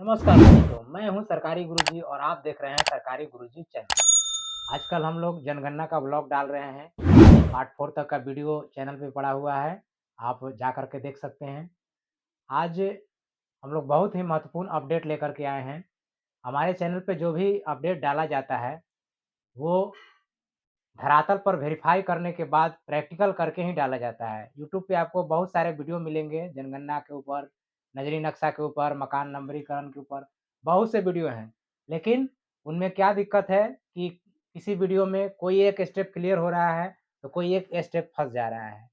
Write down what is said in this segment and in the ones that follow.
नमस्कार दोस्तों, मैं हूं सरकारी गुरुजी और आप देख रहे हैं सरकारी गुरुजी चैनल। आजकल हम लोग जनगणना का ब्लॉग डाल रहे हैं। पार्ट 4 तक का वीडियो चैनल पे पड़ा हुआ है, आप जा कर के देख सकते हैं। आज हम लोग बहुत ही महत्वपूर्ण अपडेट लेकर के आए हैं। हमारे चैनल पे जो भी अपडेट डाला जाता है, वो धरातल पर वेरीफ़ाई करने के बाद प्रैक्टिकल करके ही डाला जाता है। यूट्यूब पे आपको बहुत सारे वीडियो मिलेंगे जनगणना के ऊपर, नजरी नक्शा के ऊपर, मकान नंबरीकरण के ऊपर, बहुत से वीडियो हैं। लेकिन उनमें क्या दिक्कत है कि किसी वीडियो में कोई एक स्टेप क्लियर हो रहा है, तो कोई एक स्टेप फँस जा रहा है।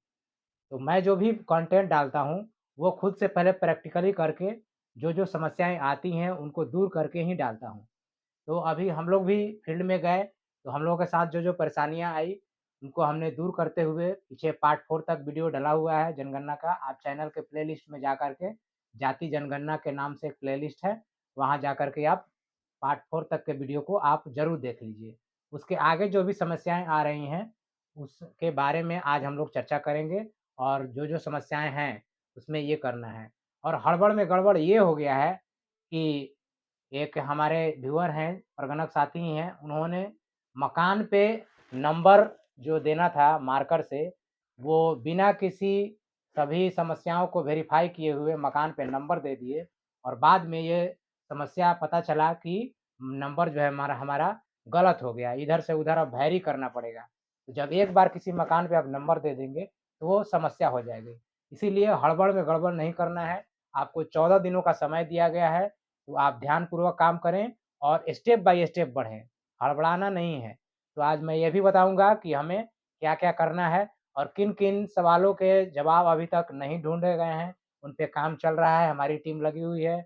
तो मैं जो भी कंटेंट डालता हूँ, वो खुद से पहले प्रैक्टिकली करके जो-जो समस्याएँ आती हैं, उनको दूर करके ही डालता हूँ। तो अभी हम लोग भी फील्ड में गए, तो हम लोगों के साथ जो-जो परेशानियाँ आई, उनको हमने दूर करते हुए पीछे पार्ट 4 तक वीडियो डला हुआ है जनगणना का। आप चैनल के प्लेलिस्ट में जा कर के जाति जनगणना के नाम से एक प्लेलिस्ट है, वहाँ जा कर के आप पार्ट 4 तक के वीडियो को आप ज़रूर देख लीजिए। उसके आगे जो भी समस्याएँ आ रही हैं, उसके बारे में आज हम लोग चर्चा करेंगे और जो-जो समस्याएँ हैं, उसमें ये करना है। और हड़बड़ में गड़बड़ ये हो गया है कि एक हमारे व्यूअर हैं, प्रगणक साथी ही हैं, उन्होंने मकान पे नंबर जो देना था मार्कर से, वो बिना किसी सभी समस्याओं को वेरीफ़ाई किए हुए मकान पे नंबर दे दिए और बाद में ये समस्या पता चला कि नंबर जो है हमारा हमारा गलत हो गया, इधर से उधर अब वैरी करना पड़ेगा। तो जब एक बार किसी मकान पे आप नंबर दे देंगे, तो वो समस्या हो जाएगी। इसीलिए हड़बड़ में गड़बड़ नहीं करना है, आपको 14 दिनों का समय दिया गया है, तो आप ध्यानपूर्वक काम करें और स्टेप बाय स्टेप बढ़ें, हड़बड़ाना नहीं है। तो आज मैं ये भी बताऊँगा कि हमें क्या-क्या करना है और किन-किन सवालों के जवाब अभी तक नहीं ढूँढे गए हैं, उन पे काम चल रहा है, हमारी टीम लगी हुई है,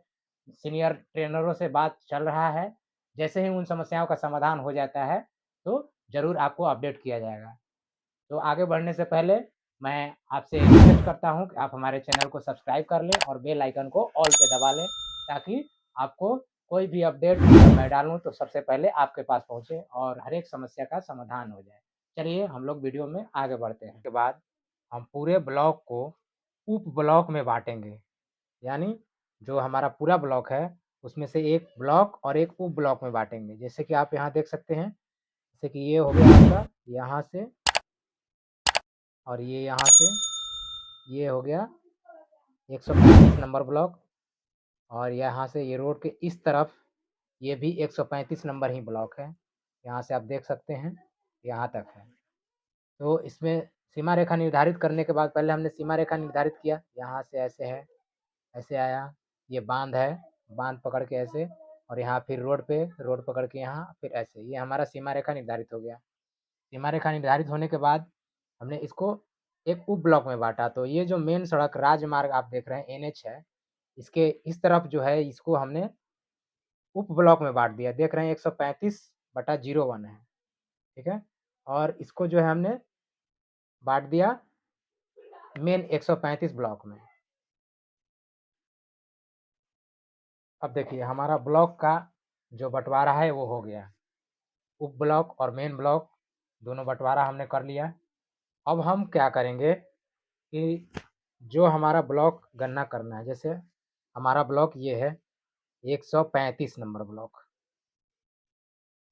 सीनियर ट्रेनरों से बात चल रहा है। जैसे ही उन समस्याओं का समाधान हो जाता है, तो ज़रूर आपको अपडेट किया जाएगा। तो आगे बढ़ने से पहले मैं आपसे रिक्वेस्ट करता हूँ कि आप हमारे चैनल को सब्सक्राइब कर लें और बेल आइकन को ऑल पे दबा लें, ताकि आपको कोई भी अपडेट जब मैं डालूँ तो सबसे पहले आपके पास पहुँचे और हर एक समस्या का समाधान हो जाए। चलिए हम लोग वीडियो में आगे बढ़ते हैं। के बाद हम पूरे ब्लॉक को उप ब्लॉक में बाँटेंगे, यानी जो हमारा पूरा ब्लॉक है, उसमें से एक ब्लॉक और एक उप ब्लॉक में बाँटेंगे। जैसे कि आप यहाँ देख सकते हैं, जैसे कि ये हो गया आपका यहाँ से और ये यहाँ से, ये हो गया 135 नंबर ब्लॉक और यहाँ से ये रोड के इस तरफ ये भी 135 नंबर ही ब्लॉक है। यहाँ से आप देख सकते हैं, यहाँ तक है। तो इसमें सीमा रेखा निर्धारित करने के बाद पहले हमने सीमा रेखा निर्धारित किया, यहाँ से ऐसे है, ऐसे आया, ये बाँध है, बाँध पकड़ के ऐसे और यहाँ फिर रोड पे, रोड पकड़ के यहाँ, फिर ऐसे, ये हमारा सीमा रेखा निर्धारित हो गया। सीमा रेखा निर्धारित होने के बाद हमने इसको एक उप ब्लॉक में बाँटा, तो ये जो मेन सड़क राजमार्ग आप देख रहे हैं एनएच है, इसके इस तरफ जो है इसको हमने उप ब्लॉक में बाँट दिया। देख रहे हैं 135/01 है, ठीक है? और इसको जो है हमने बाँट दिया मेन 135 ब्लॉक में। अब देखिए हमारा ब्लॉक का जो बँटवारा है वो हो गया। उप ब्लॉक और मेन ब्लॉक दोनों बँटवारा हमने कर लिया। अब हम क्या करेंगे कि जो हमारा ब्लॉक गणना करना है, जैसे हमारा ब्लॉक ये है 135 नंबर ब्लॉक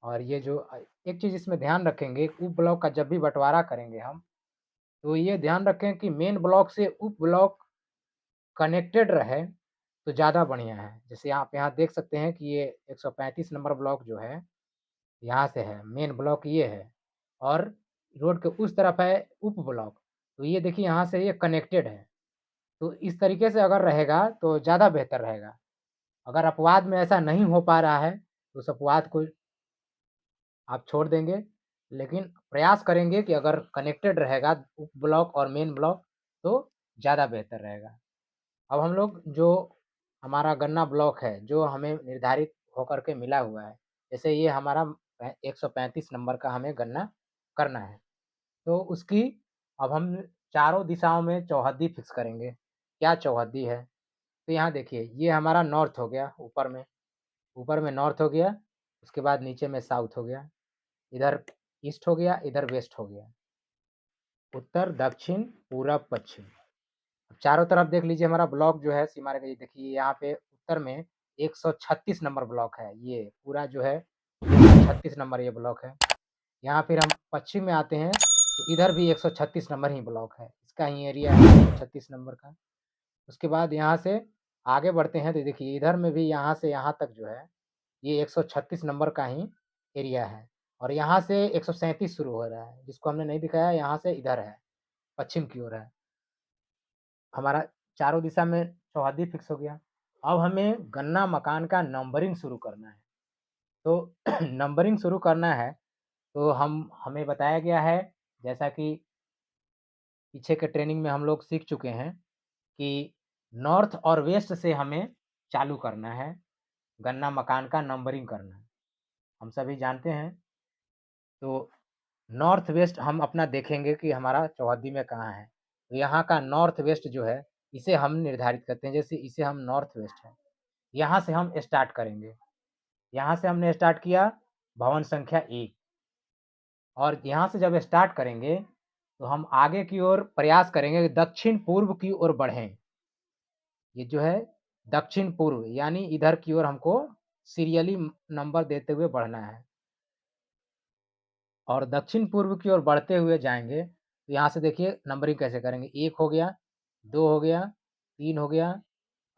और ये जो एक चीज़ इसमें ध्यान रखेंगे, उप ब्लॉक का जब भी बँटवारा करेंगे हम, तो ये ध्यान रखें कि मेन ब्लॉक से उप ब्लॉक कनेक्टेड रहे, तो ज़्यादा बढ़िया है। जैसे आप यहाँ देख सकते हैं कि ये 135 नंबर ब्लॉक जो है, यहाँ से है, मेन ब्लॉक ये है और रोड के उस तरफ है उप ब्लॉक, तो ये देखिए यहाँ से ये कनेक्टेड है। तो इस तरीके से अगर रहेगा तो ज़्यादा बेहतर रहेगा। अगर अपवाद में ऐसा नहीं हो पा रहा है, तो उस अपवाद को आप छोड़ देंगे, लेकिन प्रयास करेंगे कि अगर कनेक्टेड रहेगा उप ब्लॉक और मेन ब्लॉक, तो ज़्यादा बेहतर रहेगा। अब हम लोग जो हमारा गन्ना ब्लॉक है, जो हमें निर्धारित होकर के मिला हुआ है, जैसे ये हमारा 135 नंबर का हमें गणना करना है, तो उसकी अब हम चारों दिशाओं में चौहद्दी फिक्स करेंगे। क्या चौहद्दी है? तो यहाँ देखिए, ये हमारा नॉर्थ हो गया ऊपर में नॉर्थ हो गया, उसके बाद नीचे में साउथ हो गया, इधर ईस्ट हो गया, इधर वेस्ट हो गया, उत्तर, दक्षिण, पूरब, पश्चिम। चारों तरफ देख लीजिए हमारा ब्लॉक जो है सीमा रेखा, ये देखिए यहाँ पे उत्तर में 136 नंबर ब्लॉक है ये पूरा जो है 136 नंबर ये ब्लॉक है। यहाँ फिर हम पश्चिम में आते हैं तो इधर भी 136 नंबर ही ब्लॉक है। इसका ही एरिया है 136 नंबर का। उसके बाद यहाँ से आगे बढ़ते हैं तो देखिए इधर में भी यहाँ से यहाँ तक जो है ये 136 नंबर का ही एरिया है और यहाँ से 137 शुरू हो रहा है, जिसको हमने नहीं दिखाया यहाँ से इधर है, पश्चिम की ओर है। हमारा चारों दिशा में चौहद्दी फिक्स हो गया। अब हमें गन्ना मकान का नंबरिंग शुरू करना है। तो नंबरिंग शुरू करना है तो हमें बताया गया है जैसा कि पीछे के ट्रेनिंग में हम लोग सीख चुके हैं कि नॉर्थ और वेस्ट से हमें चालू करना है, गन्ना मकान का नंबरिंग करना है। हम सभी जानते हैं, तो नॉर्थ वेस्ट हम अपना देखेंगे कि हमारा चौहद्दी में कहाँ है। तो यहाँ का नॉर्थ वेस्ट जो है, इसे हम निर्धारित करते हैं, जैसे इसे हम नॉर्थ वेस्ट है। यहाँ से हम स्टार्ट करेंगे। यहाँ से हमने स्टार्ट किया भवन संख्या 1 और यहाँ से जब स्टार्ट करेंगे, तो हम आगे की ओर प्रयास करेंगे कि दक्षिण पूर्व की ओर बढ़ें। ये जो है दक्षिण पूर्व यानी इधर की ओर हमको सीरियली नंबर देते हुए बढ़ना है और दक्षिण पूर्व की ओर बढ़ते हुए जाएँगे, तो यहाँ से देखिए नंबरिंग कैसे करेंगे, 1 हो गया, 2 हो गया, 3 हो गया।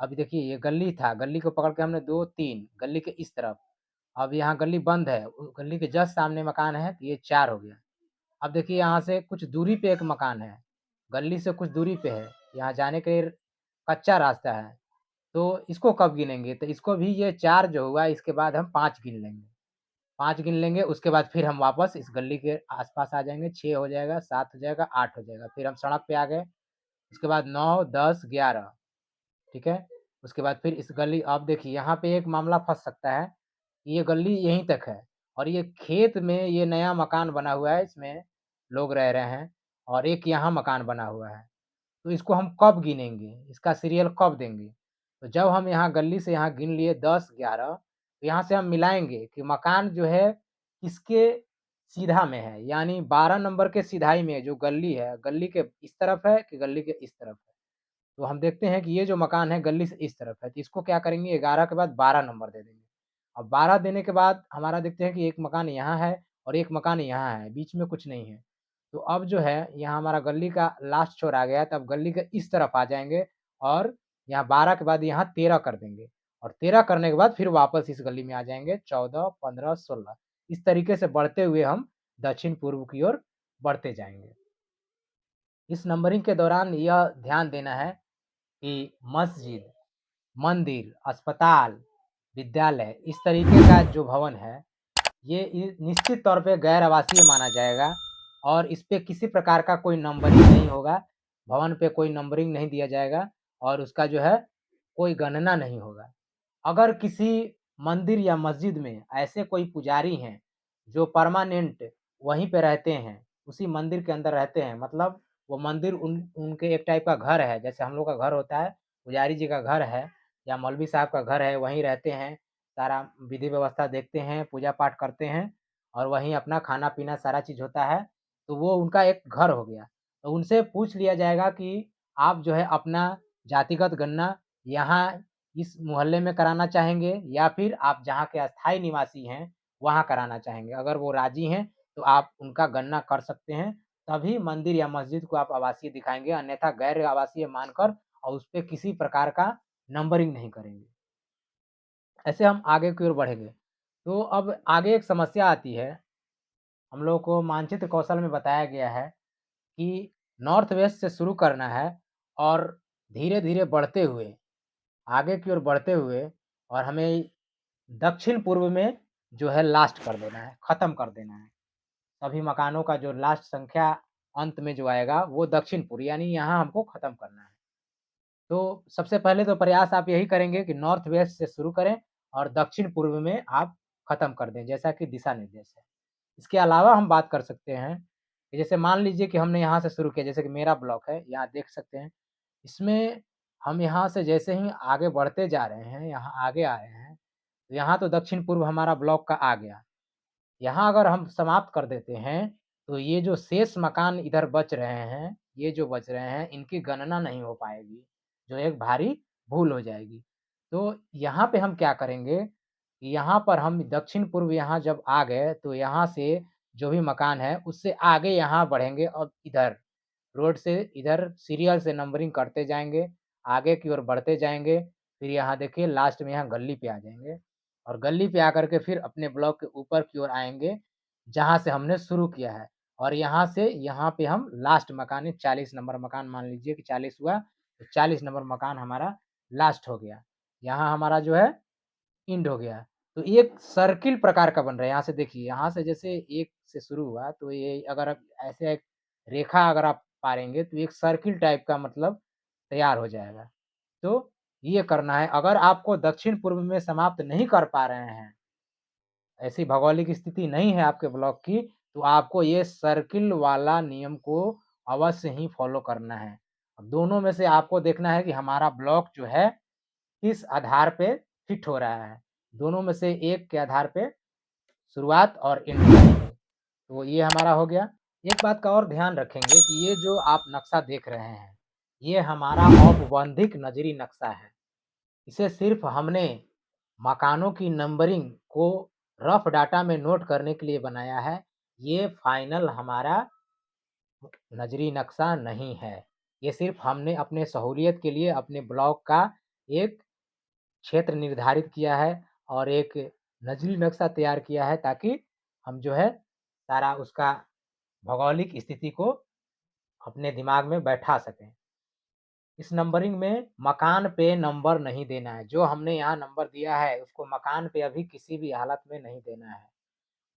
अभी देखिए ये गली था, गली को पकड़ के हमने 2, 3 गली के इस तरफ। अब यहाँ गली बंद है, गली के जस्ट सामने मकान है, तो ये 4 हो गया। अब देखिए यहाँ से कुछ दूरी पे एक मकान है, गली से कुछ दूरी पे है, यहाँ जाने के लिए कच्चा रास्ता है, तो इसको कब गिनेंगे? तो इसको भी ये 4 जो हुआ इसके बाद हम 5 गिन लेंगे। 5 गिन लेंगे, उसके बाद फिर हम वापस इस गली के आस-पास आ जाएँगे, 6 हो जाएगा, 7 हो जाएगा, 8 हो जाएगा, फिर हम सड़क पे आ गए, उसके बाद 9, 10, 11 ठीक है? उसके बाद फिर इस गली अब देखिए यहाँ पे एक मामला फँस सकता है, ये गली यहीं तक है और ये खेत में ये नया मकान बना हुआ है, इसमें लोग रह रहे हैं और एक यहाँ मकान बना हुआ है। तो इसको हम कब गिनेंगे? इसका सीरियल कब देंगे? तो जब हम यहाँ गली से यहाँ गिन लिए 10, 11 तो यहाँ से हम मिलाएँगे कि मकान जो है किसके सीधा में है, यानी 12 नंबर के सिधाई में जो गली है, गली के इस तरफ है कि गली के इस तरफ है। तो हम देखते हैं कि ये जो मकान है गली से इस तरफ है, तो इसको क्या करेंगे 11 के बाद 12 नंबर दे देंगे। अब 12 देने के बाद हमारा देखते हैं कि एक मकान यहाँ है और एक मकान यहाँ है, बीच में कुछ नहीं है। तो अब जो है यहाँ हमारा गली का लास्ट छोर आ गया है, तो अब गली के इस तरफ आ जाएँगे और यहाँ 12 के बाद यहाँ 13 कर देंगे और 13 करने के बाद फिर वापस इस गली में आ जाएँगे 14, 15, 16 इस तरीके से बढ़ते हुए हम दक्षिण पूर्व की ओर बढ़ते जाएँगे। इस नंबरिंग के दौरान यह ध्यान देना है कि मस्जिद, मंदिर, अस्पताल, विद्यालय इस तरीके का जो भवन है, ये निश्चित तौर पे गैर आवासीय माना जाएगा और इस पे किसी प्रकार का कोई नंबरिंग नहीं होगा। भवन पे कोई नंबरिंग नहीं दिया जाएगा और उसका जो है कोई गणना नहीं होगा। अगर किसी मंदिर या मस्जिद में ऐसे कोई पुजारी हैं, जो परमानेंट वहीं पे रहते हैं, उसी मंदिर के अंदर रहते हैं, मतलब वो मंदिर उनके एक टाइप का घर है, जैसे हम लोग का घर होता है, पुजारी जी का घर है या मौलवी साहब का घर है, वहीं रहते हैं, सारा विधि व्यवस्था देखते हैं, पूजा-पाठ करते हैं और वहीं अपना खाना-पीना सारा चीज़ होता है, तो वो उनका एक घर हो गया। तो उनसे पूछ लिया जाएगा कि आप जो है अपना जातिगत गणना यहाँ इस मोहल्ले में कराना चाहेंगे या फिर आप जहाँ के अस्थायी निवासी हैं, वहाँ कराना चाहेंगे। अगर वो राज़ी हैं, तो आप उनका गणना कर सकते हैं, तभी मंदिर या मस्जिद को आप आवासीय दिखाएँगे, अन्यथा गैर आवासीय मानकर और उसपे किसी प्रकार का नंबरिंग नहीं करेंगे। ऐसे हम आगे की ओर बढ़ेंगे। तो अब आगे एक समस्या आती है, हम लोगों को मानचित्र कौशल में बताया गया है कि नॉर्थ वेस्ट से शुरू करना है और धीरे-धीरे बढ़ते हुए आगे की ओर बढ़ते हुए और हमें दक्षिण पूर्व में जो है लास्ट कर देना है, ख़त्म कर देना है। सभी मकानों का जो लास्ट संख्या अंत में जो आएगा वो दक्षिण पूर्व यानी यहाँ हमको ख़त्म करना है। तो सबसे पहले तो प्रयास आप यही करेंगे कि नॉर्थ वेस्ट से शुरू करें और दक्षिण पूर्व में आप ख़त्म कर दें, जैसा कि दिशा निर्देश है। इसके अलावा हम बात कर सकते हैं कि जैसे मान लीजिए कि हमने यहाँ से शुरू किया, जैसे कि मेरा ब्लॉक है, यहाँ देख सकते हैं। इसमें हम यहाँ से जैसे ही आगे बढ़ते जा रहे हैं, यहाँ आगे आ रहे हैं, तो यहाँ तो दक्षिण पूर्व हमारा ब्लॉक का आ गया। यहाँ अगर हम समाप्त कर देते हैं, तो ये जो शेष मकान इधर बच रहे हैं, ये जो बच रहे हैं, इनकी गणना नहीं हो पाएगी, जो एक भारी भूल हो जाएगी। तो यहाँ पे हम क्या करेंगे, यहाँ पर हम दक्षिण-पूर्व यहाँ जब आ गए, तो यहाँ से जो भी मकान है, उससे आगे यहाँ बढ़ेंगे अब इधर, रोड से इधर सीरियल से नंबरिंग करते जाएँगे, आगे की ओर बढ़ते जाएँगे, फिर यहाँ देखिए लास्ट में यहाँ गली पे आ जाएँगे और गली पे आकर के फिर अपने ब्लॉक के ऊपर की ओर आएँगे, जहाँ से हमने शुरू किया है और यहाँ से यहाँ पे हम लास्ट मकान है 40 नंबर मकान मान लीजिए कि 40 हुआ, तो 40 नंबर मकान हमारा लास्ट हो गया। यहाँ हमारा जो है एंड हो गया। तो ये एक सर्किल प्रकार का बन रहा है, यहाँ से देखिए, यहाँ से जैसे 1 से शुरू हुआ, तो ये अगर आप ऐसे एक रेखा अगर आप पारेंगे, तो एक सर्किल टाइप का मतलब तैयार हो जाएगा। तो ये करना है, अगर आपको दक्षिण-पूर्व में समाप्त नहीं कर पा रहे हैं, ऐसी भौगोलिक स्थिति नहीं है आपके ब्लॉक की, तो आपको ये सर्किल वाला नियम को अवश्य ही फ़ॉलो करना है। अब दोनों में से आपको देखना है कि हमारा ब्लॉक जो है, किस आधार पे फिट हो रहा है। दोनों में से एक के आधार पे शुरुआत और एंड करेंगे। तो ये हमारा हो गया। एक बात का और ध्यान रखेंगे कि ये जो आप नक्शा देख रहे हैं, ये हमारा औपबंधिक नज़री नक्शा है। इसे सिर्फ़ हमने मकानों की नंबरिंग को रफ़ डाटा में नोट करने के लिए बनाया है। ये फाइनल हमारा नज़री नक्शा नहीं है। ये सिर्फ़ हमने अपने सहूलियत के लिए अपने ब्लॉक का एक क्षेत्र निर्धारित किया है और एक नज़री नक्शा तैयार किया है ताकि हम जो है सारा उसका भौगोलिक स्थिति को अपने दिमाग में बैठा सकें। इस नंबरिंग में मकान पे नंबर नहीं देना है। जो हमने यहाँ नंबर दिया है उसको मकान पे अभी किसी भी हालत में नहीं देना है।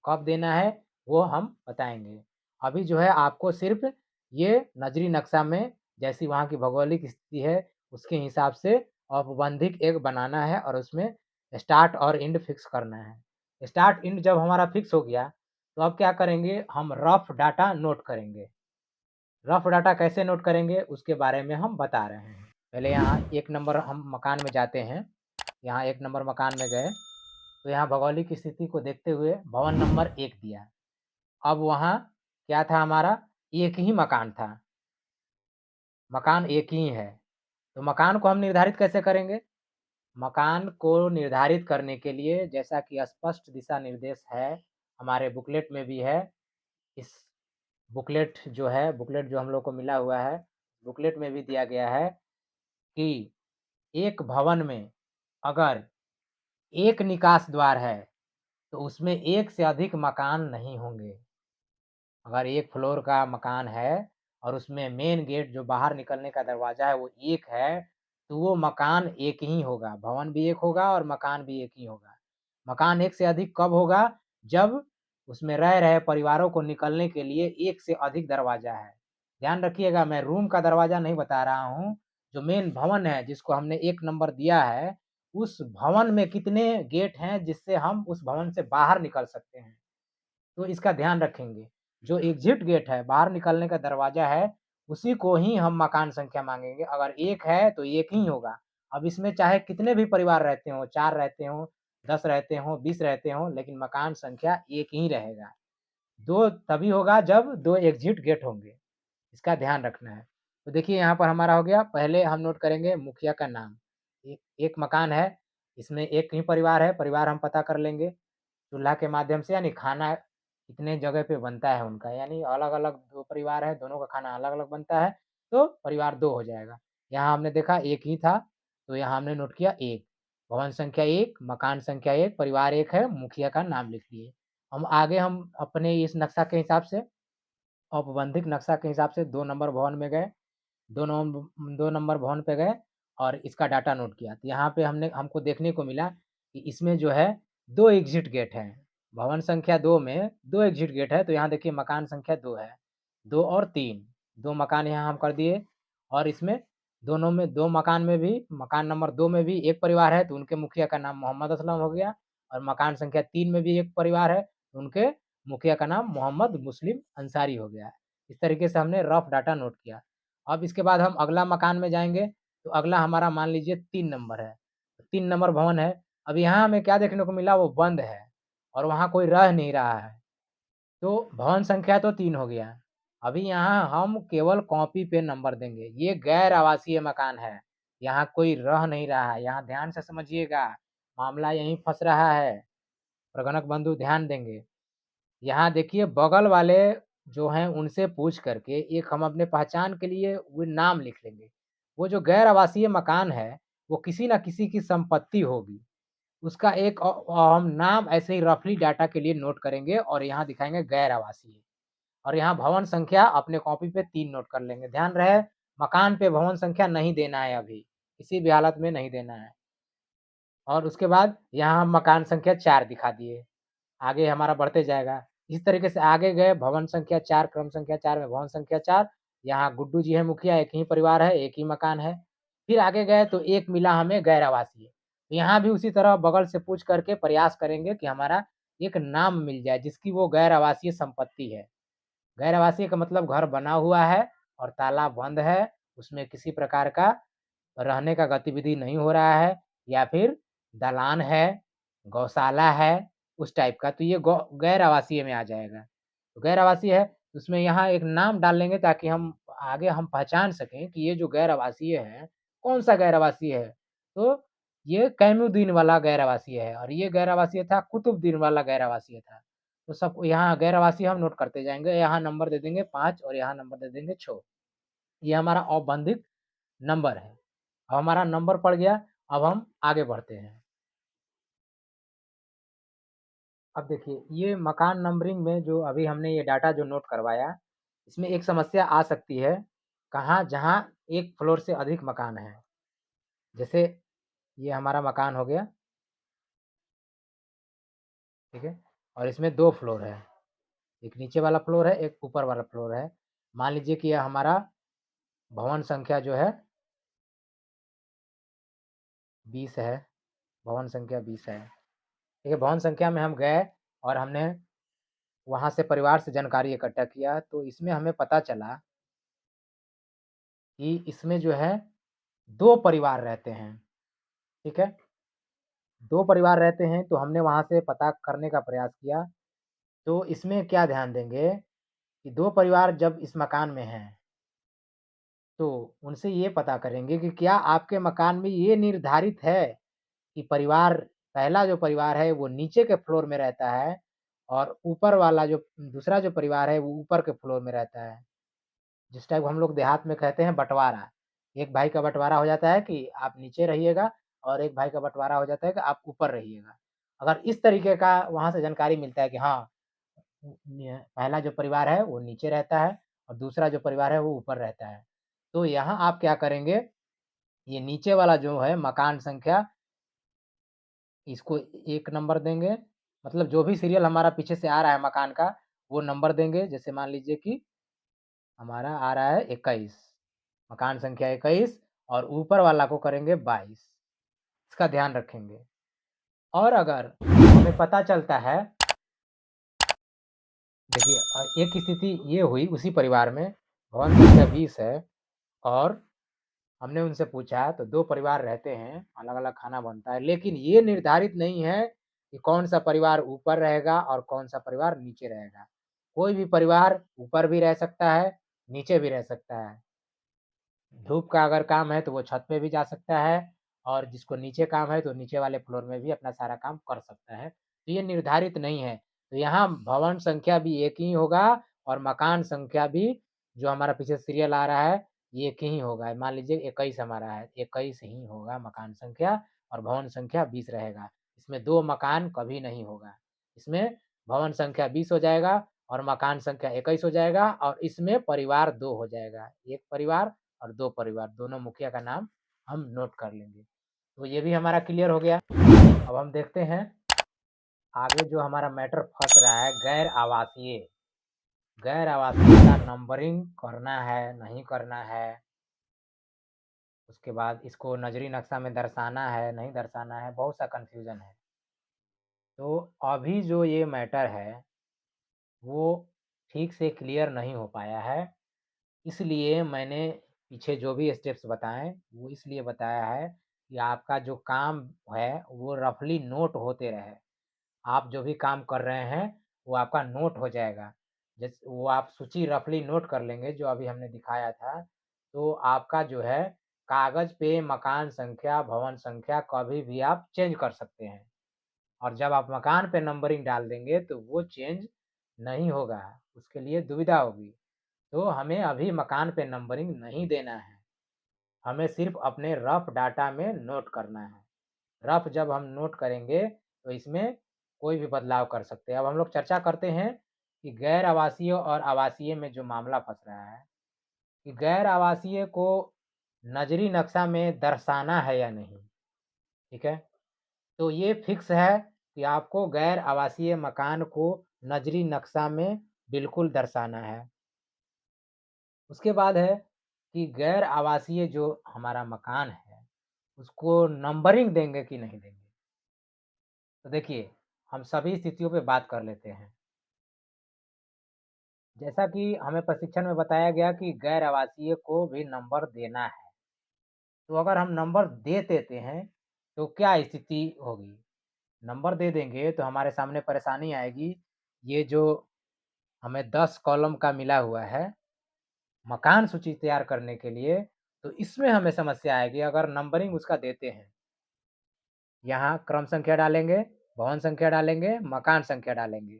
कब देना है वो हम बताएँगे। अभी जो है आपको सिर्फ़ ये नज़री नक्शा में जैसी वहाँ की भौगोलिक स्थिति है उसके हिसाब से औपबंधिक एक बनाना है और उसमें स्टार्ट और एंड फिक्स करना है। स्टार्ट एंड जब हमारा फिक्स हो गया, तो अब क्या करेंगे हम रफ़ डाटा नोट करेंगे। रफ़ डाटा कैसे नोट करेंगे उसके बारे में हम बता रहे हैं। पहले यहाँ 1 नंबर हम मकान में जाते हैं। यहाँ 1 नंबर मकान में गए, तो यहाँ भौगोलिक स्थिति को देखते हुए भवन नंबर 1 दिया। अब वहाँ क्या था हमारा, एक ही मकान था, मकान एक ही है। तो मकान को हम निर्धारित कैसे करेंगे? मकान को निर्धारित करने के लिए जैसा कि स्पष्ट दिशा निर्देश है, हमारे बुकलेट में भी है। इस बुकलेट जो हम लोग को मिला हुआ है, बुकलेट में भी दिया गया है कि एक भवन में अगर एक निकास द्वार है, तो उसमें एक से अधिक मकान नहीं होंगे। अगर एक फ्लोर का मकान है और उसमें मेन गेट जो बाहर निकलने का दरवाज़ा है वो एक है, तो वो मकान एक ही होगा, भवन भी एक होगा और मकान भी एक ही होगा। मकान एक से अधिक कब होगा? जब उसमें रह रहे परिवारों को निकलने के लिए एक से अधिक दरवाज़ा है। ध्यान रखिएगा मैं रूम का दरवाज़ा नहीं बता रहा हूँ, जो मेन भवन है जिसको हमने 1 नंबर दिया है, उस भवन में कितने गेट हैं जिससे हम उस भवन से बाहर निकल सकते हैं। तो इसका ध्यान रखेंगे। जो एग्ज़िट गेट है, बाहर निकलने का दरवाज़ा है, उसी को ही हम मकान संख्या माँगेंगे। अगर 1 है तो 1 ही होगा। अब इसमें चाहे कितने भी परिवार रहते हों, 4 रहते हों, 10 रहते हों, 20 रहते हों, लेकिन मकान संख्या 1 ही रहेगा। 2 तभी होगा जब 2 एग्ज़िट गेट होंगे। इसका ध्यान रखना है। तो देखिए यहाँ पर हमारा हो गया, पहले हम नोट करेंगे मुखिया का नाम। एक मकान है, इसमें एक ही परिवार है, परिवार हम पता कर लेंगे। चूल्हा के माध्यम से यानी खाना कितने जगह पे बनता है उनका, यानी अलग-अलग 2 परिवार है, दोनों का खाना अलग-अलग बनता है, तो परिवार 2 हो जाएगा। यहाँ हमने देखा 1 ही था, तो यहाँ हमने नोट किया 1, भवन संख्या 1, मकान संख्या 1, परिवार 1 है, मुखिया का नाम लिख लिए। हम अपने इस नक्शा के हिसाब से औपबंधिक नक्शा के हिसाब से 2 नंबर भवन में गए, 2 नंबर भवन पे गए और इसका डाटा नोट किया। तो यहाँ पे हमको देखने को मिला कि इसमें जो है 2 एग्ज़िट गेट हैं। भवन संख्या 2 में 2 एग्ज़िट गेट है, तो यहाँ देखिए मकान संख्या 2 है। 2 और 3, 2 मकान यहाँ हम कर दिए और इसमें दोनों में 2 मकान में भी मकान नंबर 2 में भी एक परिवार है, तो उनके मुखिया का नाम मोहम्मद असलम हो गया और मकान संख्या 3 में भी एक परिवार है, तो उनके मुखिया का नाम मोहम्मद मुस्लिम अंसारी हो गया। इस तरीके से हमने रफ़ डाटा नोट किया। अब इसके बाद हम अगला मकान में जाएँगे, तो अगला हमारा मान लीजिए 3 नंबर है। 3 नंबर भवन है। अब यहाँ हमें क्या देखने को मिला वो बंद है और वहाँ कोई रह नहीं रहा है। तो भवन संख्या तो 3 हो गया। अभी यहाँ हम केवल कॉपी पे नंबर देंगे। ये गैर आवासीय मकान है। यहाँ कोई रह नहीं रहा है, यहाँ ध्यान से समझिएगा, मामला यहीं फँस रहा है। प्रगणक बंधु ध्यान देंगे। यहाँ देखिए बगल वाले जो हैं उनसे पूछ करके एक हम अपने पहचान के लिए वो नाम लिख लेंगे। वो जो गैर आवासीय मकान है, वो किसी न किसी की संपत्ति होगी। उसका एक हम नाम ऐसे ही रफली डाटा के लिए नोट करेंगे और यहाँ दिखाएँगे गैर आवासीय और यहाँ भवन संख्या अपने कॉपी पे 3 नोट कर लेंगे। ध्यान रहे मकान पे भवन संख्या नहीं देना है अभी, किसी भी हालत में नहीं देना है। और उसके बाद यहाँ हम मकान संख्या 4 दिखा दिए। आगे हमारा बढ़ते जाएगा। इस तरीके से आगे गए भवन संख्या 4 क्रम संख्या 4 में भवन संख्या 4 यहाँ गुड्डू जी हैं मुखिया, एक ही परिवार है, एक ही मकान है। फिर आगे गए तो एक मिला हमें गैर आवासीय। यहाँ भी उसी तरह बगल से पूछ करके प्रयास करेंगे कि हमारा एक नाम मिल जाए जिसकी वो गैर आवासीय संपत्ति है। गैर आवासीय का मतलब घर बना हुआ है और ताला बंद है, उसमें किसी प्रकार का रहने का गतिविधि नहीं हो रहा है या फिर दलान है, गौशाला है, उस टाइप का, तो ये गौ गैर आवासीय में आ जाएगा। तो गैर आवासीय है, उसमें यहाँ एक नाम डाल लेंगे ताकि हम आगे हम पहचान सकें कि ये जो गैर आवासीय है, कौन-सा गैर आवासीय है। तो ये कैमुद्दीन वाला गैर आवासीय है और ये गैर आवासीय था कुतुबुद्दीन वाला गैर आवासीय था। तो सब यहाँ गैर आवासीय हम नोट करते जाएँगे, यहाँ नंबर दे देंगे 5 और यहाँ नंबर दे देंगे 6। ये हमारा औपबंधिक नंबर है। अब हमारा नंबर पड़ गया, अब हम आगे बढ़ते हैं। अब देखिए, ये मकान नंबरिंग में जो अभी हमने ये डाटा जो नोट करवाया, इसमें एक समस्या आ सकती है, कहाँ जहाँ एक फ्लोर से अधिक मकान है। जैसे ये हमारा मकान हो गया, ठीक है? और इसमें 2 फ्लोर है, एक नीचे वाला फ्लोर है, एक ऊपर वाला फ्लोर है। मान लीजिए कि यह हमारा भवन संख्या जो है 20 है, भवन संख्या 20 है। ठीक है, भवन संख्या में हम गए और हमने वहाँ से परिवार से जानकारी इकट्ठा किया, तो इसमें हमें पता चला कि इसमें जो है 2 परिवार रहते हैं, ठीक है? 2 परिवार रहते हैं, तो हमने वहाँ से पता करने का प्रयास किया, तो इसमें क्या ध्यान देंगे कि 2 परिवार जब इस मकान में हैं, तो उनसे ये पता करेंगे कि क्या आपके मकान में ये निर्धारित है कि परिवार पहला जो परिवार है, वो नीचे के फ्लोर में रहता है और ऊपर वाला जो दूसरा जो परिवार है, वो ऊपर के फ्लोर में रहता है। जिस टाइप हम लोग देहात में कहते हैं बँटवारा। एक भाई का बँटवारा हो जाता है कि आप नीचे रहिएगा और एक भाई का बँटवारा हो जाता है कि आप ऊपर रहिएगा। अगर इस तरीके का वहाँ से जानकारी मिलता है कि हाँ, पहला जो परिवार है वो नीचे रहता है और दूसरा जो परिवार है वो ऊपर रहता है। तो यहाँ आप क्या करेंगे, ये नीचे वाला जो है मकान संख्या इसको 1 नंबर देंगे, मतलब जो भी सीरियल हमारा पीछे से आ रहा है मकान का, वो नंबर देंगे। जैसे मान लीजिए कि हमारा आ रहा है 21, मकान संख्या 21 और ऊपर वाला को करेंगे 22, इसका ध्यान रखेंगे। और अगर हमें पता चलता है, देखिए एक स्थिति ये हुई उसी परिवार में, भवन संख्या 20 है और हमने उनसे पूछा तो 2 परिवार रहते हैं, अलग-अलग खाना बनता है, लेकिन ये निर्धारित नहीं है कि कौन-सा परिवार ऊपर रहेगा और कौन-सा परिवार नीचे रहेगा। कोई भी परिवार ऊपर भी रह सकता है, नीचे भी रह सकता है। धूप का अगर काम है तो वो छत पे भी जा सकता है और जिसको नीचे काम है तो नीचे वाले फ्लोर में भी अपना सारा काम कर सकता है। तो ये निर्धारित नहीं है। तो यहाँ भवन संख्या भी एक ही होगा और मकान संख्या भी जो हमारा पीछे सीरियल आ रहा है, ये एक ही होगा। मान लीजिए 21 हमारा है, 21 ही होगा मकान संख्या और भवन संख्या 20 रहेगा। इसमें 2 मकान कभी नहीं होगा। इसमें भवन संख्या 20 हो जाएगा और मकान संख्या 21 हो जाएगा और इसमें परिवार 2 हो जाएगा। 1 परिवार और 2 परिवार, दोनों मुखिया का नाम हम नोट कर लेंगे। तो ये भी हमारा क्लियर हो गया। अब हम देखते हैं आगे जो हमारा मैटर फँस रहा है गैर आवासीय। गैर आवासीय का नंबरिंग करना है, नहीं करना है। उसके बाद इसको नज़री नक्शा में दर्शाना है, नहीं दर्शाना है, बहुत सा कन्फ्यूज़न है। तो अभी जो ये मैटर है, वो ठीक से क्लियर नहीं हो पाया है। इसलिए मैंने पीछे जो भी स्टेप्स बताएँ, वो इसलिए बताया है कि आपका जो काम है, वो रफ़ली नोट होते रहे। आप जो भी काम कर रहे हैं, वो आपका नोट हो जाएगा। वो आप सूची रफ़ली नोट कर लेंगे, जो अभी हमने दिखाया था, तो आपका जो है कागज़ पे मकान संख्या, भवन संख्या कभी भी आप चेंज कर सकते हैं और जब आप मकान पे नंबरिंग डाल देंगे तो वो चेंज नहीं होगा, उसके लिए दुविधा होगी। तो हमें अभी मकान पे नंबरिंग नहीं देना है, हमें सिर्फ़ अपने रफ़ डाटा में नोट करना है। रफ़ जब हम नोट करेंगे तो इसमें कोई भी बदलाव कर सकते हैं। अब हम लोग चर्चा करते हैं कि गैर आवासीय और आवासीय में जो मामला फँस रहा है, कि गैर आवासीय को नजरी नक्शा में दर्शाना है या नहीं, ठीक है? तो ये फिक्स है कि आपको गैर आवासीय मकान को नजरी नक्शा में बिल्कुल दर्शाना है। उसके बाद है कि गैर आवासीय जो हमारा मकान है, उसको नंबरिंग देंगे कि नहीं देंगे? तो देखिए, हम सभी स्थितियों पे बात कर लेते हैं। जैसा कि हमें प्रशिक्षण में बताया गया कि गैर आवासीय को भी नंबर देना है। तो अगर हम नंबर दे देते हैं, तो क्या स्थिति होगी? नंबर दे देंगे तो हमारे सामने परेशानी आएगी, ये जो हमें 10 कॉलम का मिला हुआ है, मकान सूची तैयार करने के लिए, तो इसमें हमें समस्या आएगी अगर नंबरिंग उसका देते हैं। यहाँ क्रम संख्या डालेंगे, भवन संख्या डालेंगे, मकान संख्या डालेंगे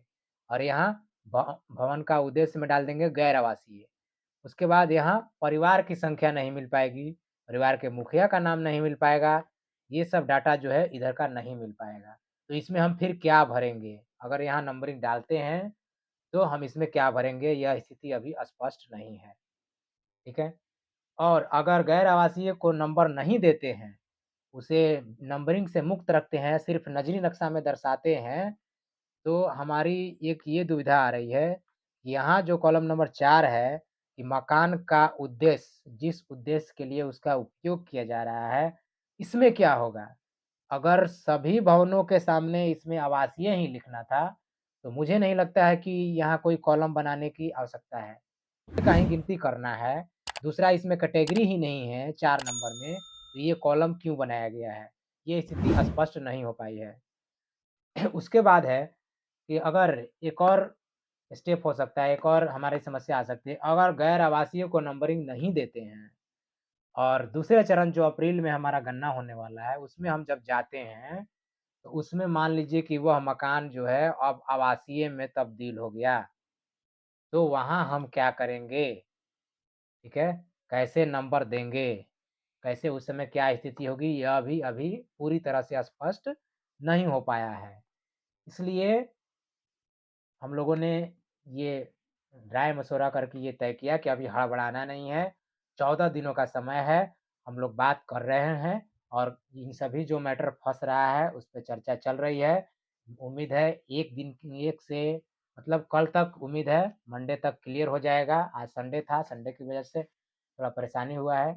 और यहाँ भवन का उद्देश्य में डाल देंगे गैर आवासीय। उसके बाद यहाँ परिवार की संख्या नहीं मिल पाएगी, परिवार के मुखिया का नाम नहीं मिल पाएगा, ये सब डाटा जो है इधर का नहीं मिल पाएगा। तो इसमें हम फिर क्या भरेंगे? अगर यहाँ नंबरिंग डालते हैं, तो हम इसमें क्या भरेंगे? यह स्थिति अभी स्पष्ट नहीं है, ठीक है? और अगर गैर आवासीय को नंबर नहीं देते हैं, उसे नंबरिंग से मुक्त रखते हैं, सिर्फ़ नजरी नक्शा में दर्शाते हैं, तो हमारी एक ये दुविधा आ रही है, यहाँ जो कॉलम नंबर 4 है कि मकान का उद्देश्य, जिस उद्देश्य के लिए उसका उपयोग किया जा रहा है, इसमें क्या होगा? अगर सभी भवनों के सामने इसमें आवासीय ही लिखना था, तो मुझे नहीं लगता है कि यहाँ कोई कॉलम बनाने की आवश्यकता है। का ही गिनती करना है, दूसरा इसमें कैटेगरी ही नहीं है 4 नंबर में, तो ये कॉलम क्यों बनाया गया है? ये स्थिति स्पष्ट नहीं हो पाई है। उसके बाद है कि अगर एक और स्टेप हो सकता है, एक और हमारी समस्या आ सकती है, अगर गैर आवासीय को नंबरिंग नहीं देते हैं और दूसरे चरण जो अप्रैल में हमारा गणना होने वाला है, उसमें हम जब जाते हैं, तो उसमें मान लीजिए कि वह मकान जो है अब आवासीय में तब्दील हो गया, तो वहाँ हम क्या करेंगे? ठीक है? कैसे नंबर देंगे? कैसे उस समय क्या स्थिति होगी? यह भी अभी पूरी तरह से स्पष्ट नहीं हो पाया है। इसलिए हम लोगों ने ये राय-मशवरा करके ये तय किया कि अभी हड़बड़ाना नहीं है, 14 दिनों का समय है, हम लोग बात कर रहे हैं और इन सभी जो मैटर फँस रहा है, उस पे चर्चा चल रही है। उम्मीद है 1 दिन की 1 से मतलब कल तक उम्मीद है मंडे तक क्लियर हो जाएगा। आज संडे था, संडे की वजह से थोड़ा परेशानी हुआ है।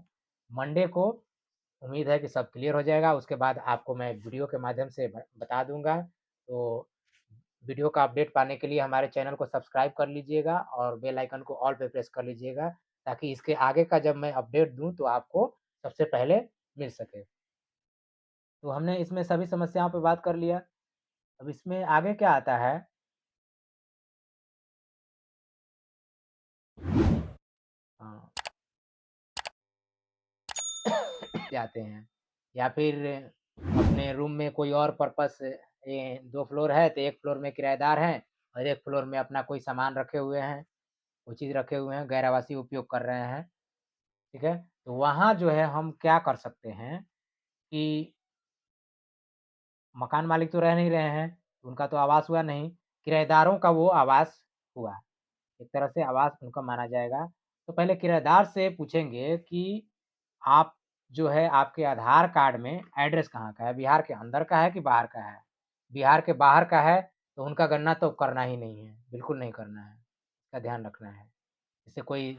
मंडे को उम्मीद है कि सब क्लियर हो जाएगा, उसके बाद आपको मैं वीडियो के माध्यम से बता दूँगा। तो वीडियो का अपडेट पाने के लिए हमारे चैनल को सब्सक्राइब कर लीजिएगा और बेल आइकन को ऑल पे प्रेस कर लीजिएगा, ताकि इसके आगे का जब मैं अपडेट दूँ तो आपको सबसे पहले मिल सके। तो हमने इसमें सभी समस्याओं पे बात कर लिया, अब इसमें आगे क्या आता है हाँ, जाते हैं या फिर अपने रूम में कोई और पर्पस 2 फ्लोर है तो 1 फ्लोर में किराएदार हैं और 1 फ्लोर में अपना कोई सामान रखे हुए हैं, कोई चीज़ रखे हुए हैं, गैर आवासी उपयोग कर रहे हैं, ठीक है? तो वहाँ जो है हम क्या कर सकते हैं कि मकान मालिक तो रह नहीं रहे हैं, उनका तो आवास हुआ नहीं, किराएदारों का वो आवास हुआ। एक तरह से आवास उनका माना जाएगा। तो पहले किराएदार से पूछेंगे कि आप जो है आपके आधार कार्ड में एड्रेस कहाँ का है? बिहार के अंदर का है कि बाहर का है? बिहार के बाहर का है तो उनका गणना तो करना ही नहीं है, बिल्कुल नहीं करना है, इसका ध्यान रखना है। जैसे कोई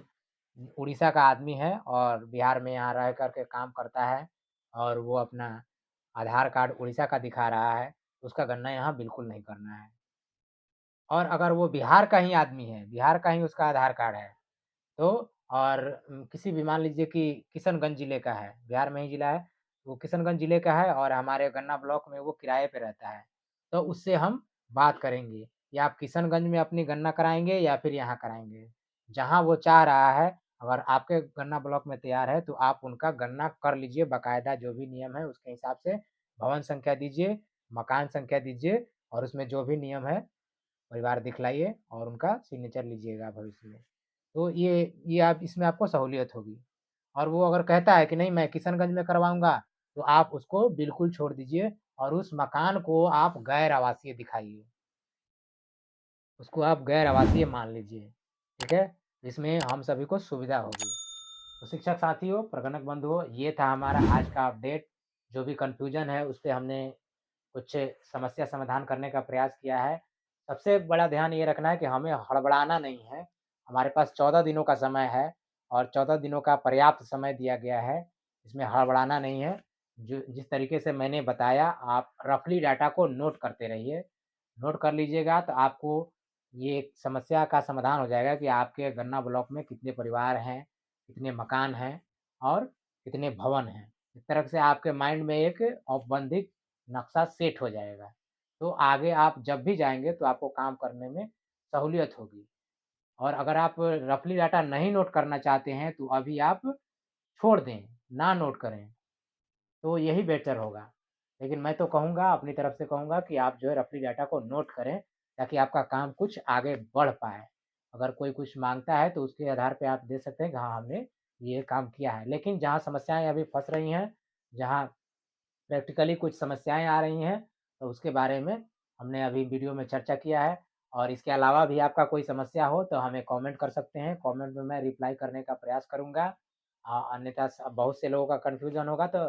उड़ीसा का आदमी है और बिहार में यहाँ रह कर के काम करता है और वो अपना आधार कार्ड उड़ीसा का दिखा रहा है, तो उसका गणना यहाँ बिल्कुल नहीं करना है। और अगर वो बिहार का ही आदमी है, बिहार का ही उसका आधार कार्ड है, तो और किसी भी मान लीजिए कि किशनगंज ज़िले का है, बिहार में ही ज़िला है, वो किशनगंज ज़िले का है और हमारे गन्ना ब्लॉक में वो किराए पे रहता है, तो उससे हम बात करेंगे, या आप किशनगंज में अपनी गणना कराएँगे या फिर यहाँ कराएँगे। जहाँ वो चाह रहा है, अगर आपके गन्ना ब्लॉक में तैयार है तो आप उनका गन्ना कर लीजिए, बाकायदा जो भी नियम है उसके हिसाब से भवन संख्या दीजिए, मकान संख्या दीजिए और उसमें जो भी नियम है परिवार दिखलाइए और उनका सिग्नेचर लीजिएगा भविष्य में। तो ये आप इसमें आपको सहूलियत होगी। और वो अगर कहता है कि नहीं मैं किशनगंज में करवाऊँगा, तो आप उसको बिल्कुल छोड़ दीजिए और उस मकान को आप गैर आवासीय दिखाइए। उसको आप गैर आवासीय मान लीजिए, ठीक है? इसमें हम सभी को सुविधा होगी। तो शिक्षक साथियों, प्रगणक बंधुओं, ये था हमारा आज का अपडेट। जो भी कन्फ्यूज़न है उस पे हमने कुछ समस्या समाधान करने का प्रयास किया है। सबसे बड़ा ध्यान ये रखना है कि हमें हड़बड़ाना नहीं है। हमारे पास 14 दिनों का समय है और 14 दिनों का पर्याप्त समय दिया गया है। इसमें हड़बड़ाना नहीं है। जो जिस तरीके से मैंने बताया आप रफ़ली डाटा को नोट करते रहिए। नोट कर लीजिएगा तो आपको ये एक समस्या का समाधान हो जाएगा कि आपके गन्ना ब्लॉक में कितने परिवार हैं, कितने मकान हैं और कितने भवन हैं। इस तरह से आपके माइंड में एक औपबंधिक नक्शा सेट हो जाएगा। तो आगे आप जब भी जाएँगे तो आपको काम करने में सहूलियत होगी। और अगर आप रफ़ली डाटा नहीं नोट करना चाहते हैं तो अभी आप छोड़ दें, ना नोट करें। तो यही बेहतर होगा। लेकिन मैं तो कहूँगा अपनी तरफ से कहूँगा कि आप जो है रफ़ली डाटा को नोट करें, ताकि आपका काम कुछ आगे बढ़ पाए। अगर कोई कुछ माँगता है तो उसके आधार पे आप दे सकते हैं कि हाँ, हमने ये काम किया है। लेकिन जहाँ समस्याएँ अभी फँस रही हैं, जहाँ प्रैक्टिकली कुछ समस्याएँ आ रही हैं, तो उसके बारे में हमने अभी वीडियो में चर्चा किया है और इसके अलावा भी आपका कोई समस्या हो तो हमें कमेंट कर सकते हैं। कमेंट में मैं रिप्लाई करने का प्रयास करूँगा। अन्यथा स बहुत से लोगों का कन्फ्यूज़न होगा तो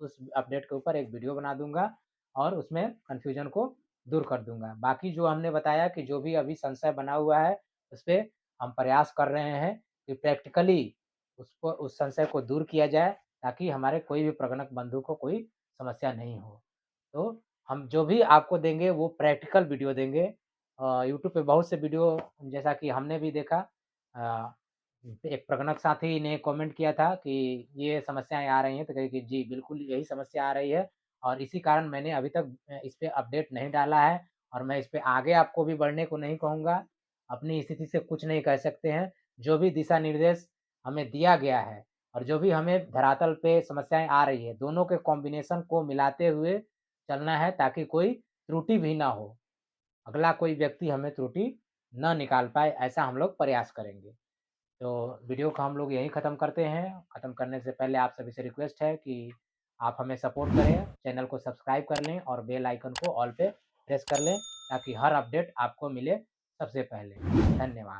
उस अपडेट के ऊपर एक वीडियो बना दूँगा और उसमें कन्फ्यूज़न को दूर कर दूँगा। बाकी जो हमने बताया कि जो भी अभी संशय बना हुआ है, उसपे हम प्रयास कर रहे हैं कि प्रैक्टिकली उसको उस संशय को दूर किया जाए, ताकि हमारे कोई भी प्रगणक बंधु को कोई समस्या नहीं हो। तो हम जो भी आपको देंगे वो प्रैक्टिकल वीडियो देंगे। यूट्यूब पे बहुत से वीडियो जैसा कि हमने भी देखा अ, एक प्रगणक साथी ने कमेंट किया था कि ये समस्याएँ आ रही हैं, तो कहे कि जी, बिल्कुल यही समस्या आ रही है और इसी कारण मैंने अभी तक इस पे अपडेट नहीं डाला है और मैं इस पे आगे आपको भी बढ़ने को नहीं कहूँगा। अपनी स्थिति से कुछ नहीं कह सकते हैं। जो भी दिशा निर्देश हमें दिया गया है और जो भी हमें धरातल पे समस्याएँ आ रही है, दोनों के कॉम्बिनेशन को मिलाते हुए चलना है ताकि कोई त्रुटि भी ना हो। अगला कोई व्यक्ति हमें त्रुटि ना निकाल पाए, ऐसा हम लोग प्रयास करेंगे। तो वीडियो को हम लोग यहीं ख़त्म करते हैं। ख़त्म करने से पहले आप सभी से रिक्वेस्ट है कि आप हमें सपोर्ट करें, चैनल को सब्सक्राइब कर लें और बेल आइकन को ऑल पे प्रेस कर लें, ताकि हर अपडेट आपको मिले सबसे पहले। धन्यवाद।